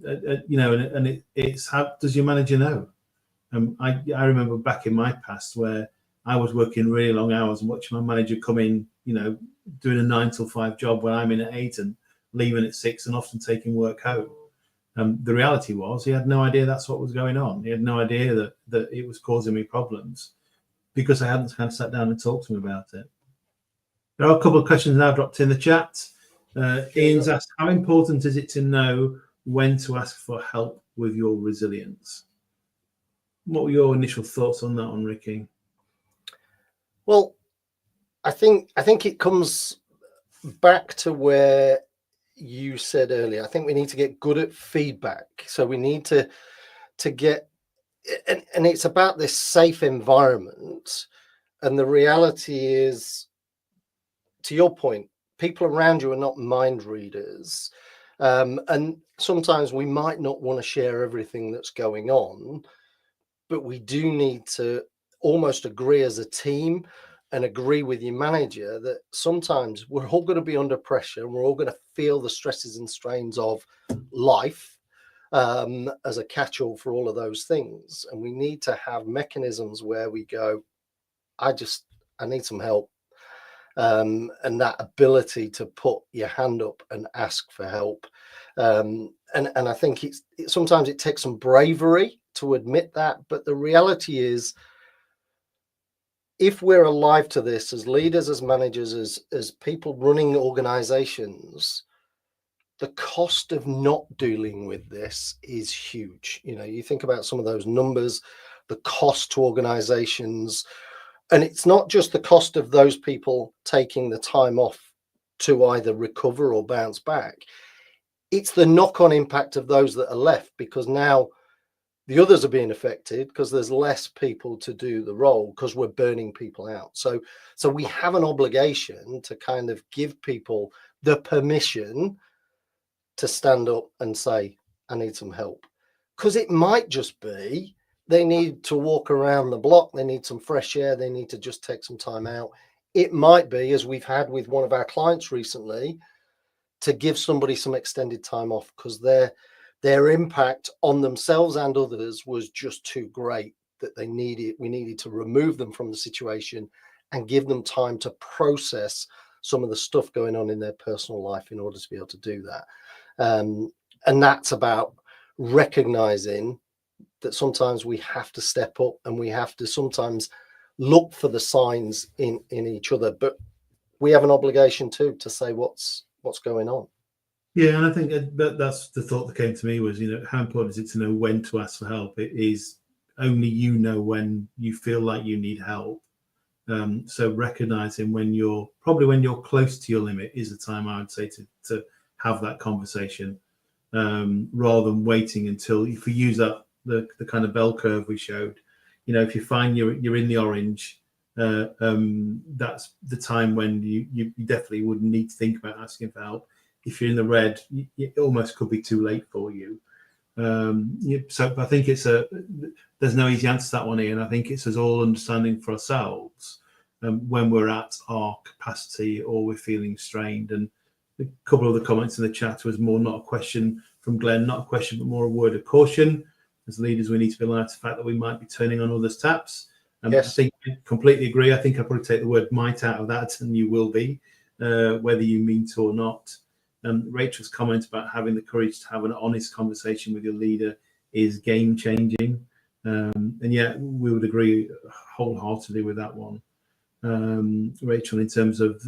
know, and it's how does your manager know? I remember back in my past where I was working really long hours and watching my manager come in, you know, doing a 9 till 5 job when I'm in at 8 and leaving at 6 and often taking work home. The reality was he had no idea that's what was going on. He had no idea that it was causing me problems because I hadn't kind of sat down and talked to him about it. There are a couple of questions now dropped in the chat. Ian's asked, how important is it to know when to ask for help with your resilience? What were your initial thoughts on that one, Ricky?
Well, I think it comes back to where you said earlier. I think we need to get good at feedback. So we need to get, and it's about this safe environment. And the reality is, to your point, people around you are not mind readers. And sometimes we might not want to share everything that's going on, but we do need to almost agree as a team and agree with your manager that sometimes we're all going to be under pressure and we're all going to feel the stresses and strains of life as a catch-all for all of those things. And we need to have mechanisms where we go, I need some help. And that ability to put your hand up and ask for help. And I think sometimes it takes some bravery to admit that, but the reality is, if we're alive to this as leaders, as managers, as people running organizations, the cost of not dealing with this is huge. You know, you think about some of those numbers, the cost to organizations, and it's not just the cost of those people taking the time off to either recover or bounce back. It's the knock-on impact of those that are left, because now the others are being affected because there's less people to do the role because we're burning people out. So we have an obligation to kind of give people the permission to stand up and say, I need some help. Because it might just be they need to walk around the block, they need some fresh air, they need to just take some time out. It might be, as we've had with one of our clients recently, to give somebody some extended time off because their impact on themselves and others was just too great that we needed to remove them from the situation and give them time to process some of the stuff going on in their personal life in order to be able to do that. And that's about recognizing that sometimes we have to step up and we have to sometimes look for the signs in each other, but we have an obligation too to say what's going on.
Yeah, and I think that's the thought that came to me was, you know, how important is it to know when to ask for help? It is only you know when you feel like you need help. So recognizing when you're close to your limit is the time I would say to have that conversation, rather than waiting until, if we use that the kind of bell curve we showed, if you find you're in the orange, that's the time when you definitely would need to think about asking for help. If you're in the red, it almost could be too late for you. So I think there's no easy answer to that one, Ian. I think it's us all understanding for ourselves when we're at our capacity or we're feeling strained. And a couple of the comments in the chat was more not a question from Glenn, not a question, but more a word of caution. As leaders, we need to be alive to the fact that we might be turning on others' taps.
Yes.
I think I completely agree. I think I'd probably take the word might out of that, and you will be, whether you mean to or not. Rachel's comment about having the courage to have an honest conversation with your leader is game changing. And yeah, we would agree wholeheartedly with that one. Rachel, in terms of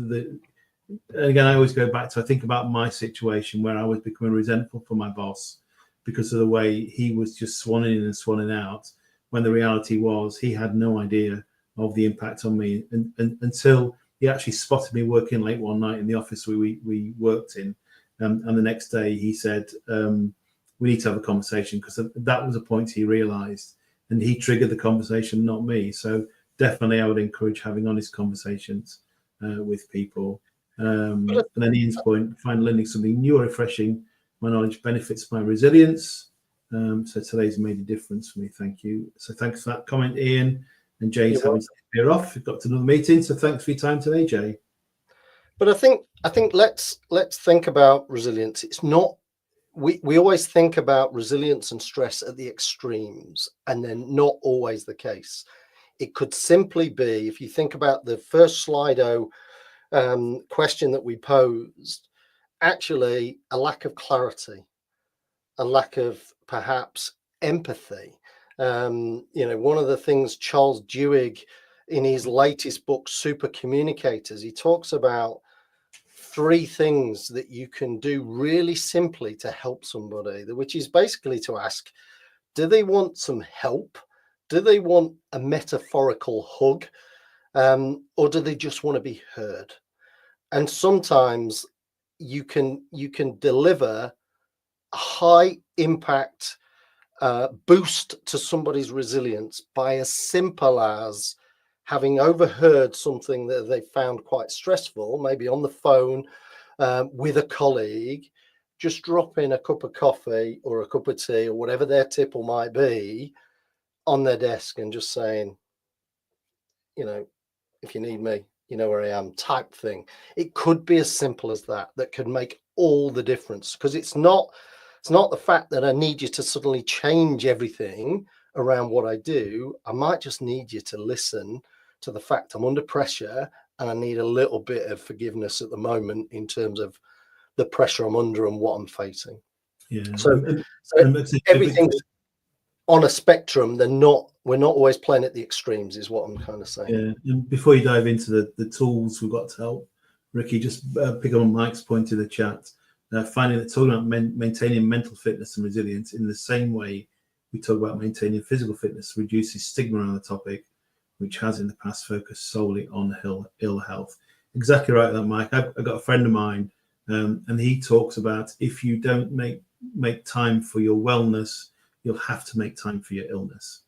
again, I always go back to, I think about my situation where I was becoming resentful for my boss because of the way he was just swanning in and swanning out, when the reality was he had no idea of the impact on me until he actually spotted me working late one night in the office we worked in. And the next day he said, we need to have a conversation, because that was a point he realized, and he triggered the conversation, not me. So definitely I would encourage having honest conversations with people. And then Ian's point, find learning something new or refreshing. My knowledge benefits my resilience. So today's made a difference for me. Thank you. So thanks for that comment, Ian. And Jay's having to veer off. We've got to another meeting. So thanks for your time today, Jay.
But I think let's think about resilience. It's not, we always think about resilience and stress at the extremes, and they're not always the case. It could simply be, if you think about the first Slido question that we posed, actually a lack of clarity, a lack of perhaps empathy. One of the things Charles Duhigg, in his latest book, Super Communicators, he talks about 3 things that you can do really simply to help somebody, which is basically to ask, do they want some help? Do they want a metaphorical hug? Or do they just want to be heard? And sometimes you can deliver a high impact boost to somebody's resilience by as simple as having overheard something that they found quite stressful, maybe on the phone with a colleague, just drop in a cup of coffee or a cup of tea or whatever their tipple might be on their desk, and just saying, if you need me, you know where I am, type thing. It could be as simple as that could make all the difference, because it's not the fact that I need you to suddenly change everything around what I do. I might just need you to listen to the fact I'm under pressure and I need a little bit of forgiveness at the moment in terms of the pressure I'm under and what I'm facing.
Yeah.
So everything's on a spectrum. We're not always playing at the extremes, is what I'm kind of saying.
Yeah. And before you dive into the tools we've got to help, Ricky, just pick up on Mike's point in the chat. Finding that talking about maintaining mental fitness and resilience in the same way we talk about maintaining physical fitness reduces stigma around the topic, which has in the past focused solely on ill health. Exactly right, that Mike. I've got a friend of mine, and he talks about, if you don't make time for your wellness, you'll have to make time for your illness.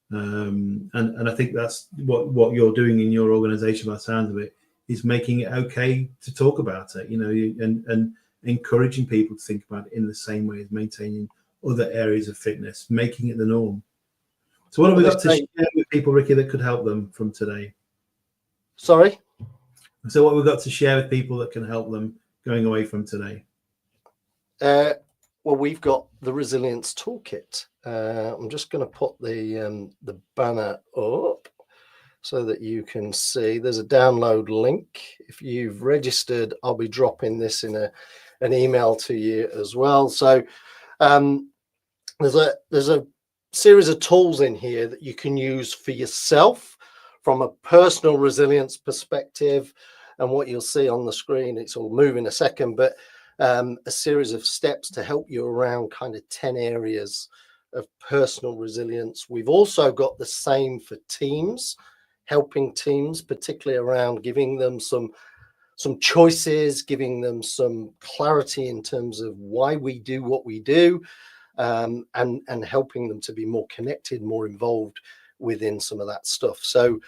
And I think that's what you're doing in your organization, by the sound of it, is making it okay to talk about it, and encouraging people to think about it in the same way as maintaining other areas of fitness, making it the norm. So what have we got to share with people, Ricky, that could help them from today?
Sorry?
So what we've got to share with people that can help them going away from today?
Well, we've got the Resilience Toolkit. I'm just going to put the banner up so that you can see. There's a download link. If you've registered, I'll be dropping this in an email to you as well. So there's a series of tools in here that you can use for yourself from a personal resilience perspective. And what you'll see on the screen, it's all move in a second, but a series of steps to help you around kind of 10 areas of personal resilience. We've also got the same for teams helping teams, particularly around giving them some choices, giving them some clarity in terms of why we do what we do, and helping them to be more connected, more involved within some of that stuff. So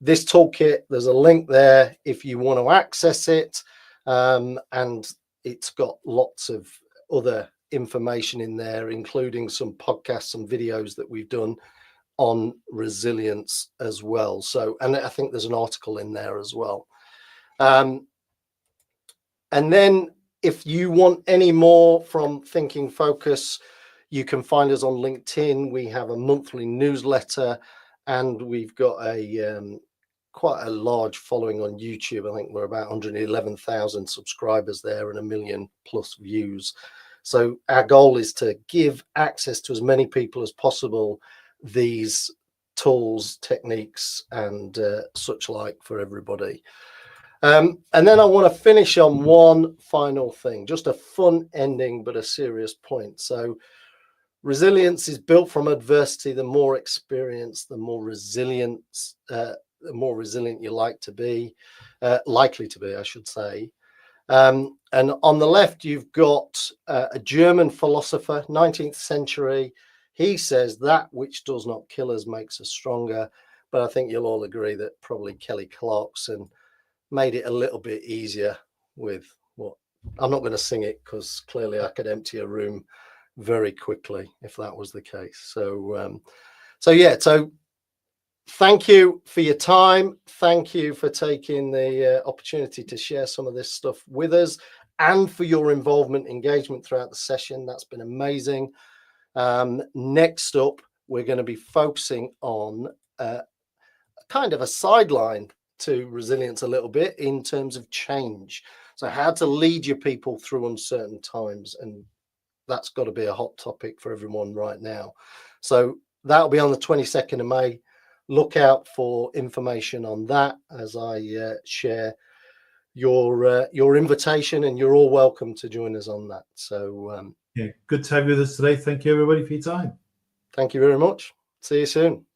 this toolkit, there's a link there if you want to access it, and it's got lots of other information in there, including some podcasts and videos that we've done on resilience as well. So, and I think there's an article in there as well. And then if you want any more from Thinking Focus, you can find us on LinkedIn. We have a monthly newsletter, and we've got a quite a large following on YouTube. I think we're about 111,000 subscribers there and 1 million plus views. So our goal is to give access to as many people as possible these tools, techniques, and such like for everybody. And then I want to finish on one final thing, just a fun ending, but a serious point. So resilience is built from adversity. The more experience, the more resilient you're likely to be, I should say. And on the left, you've got a German philosopher, 19th century. He says that which does not kill us makes us stronger. But I think you'll all agree that probably Kelly Clarkson made it a little bit easier with what I'm not going to sing it, because clearly I could empty a room very quickly if that was the case. So thank you for your time. Thank you for taking the opportunity to share some of this stuff with us, and for your involvement, engagement throughout the session. That's been amazing. Next up, we're going to be focusing on kind of a sideline to resilience a little bit in terms of change. So how to lead your people through uncertain times. And that's got to be a hot topic for everyone right now. So that'll be on the 22nd of May. Look out for information on that as I share your invitation, and you're all welcome to join us on that. So
yeah, good to have you with us today. Thank you, everybody, for your time.
Thank you very much. See you soon.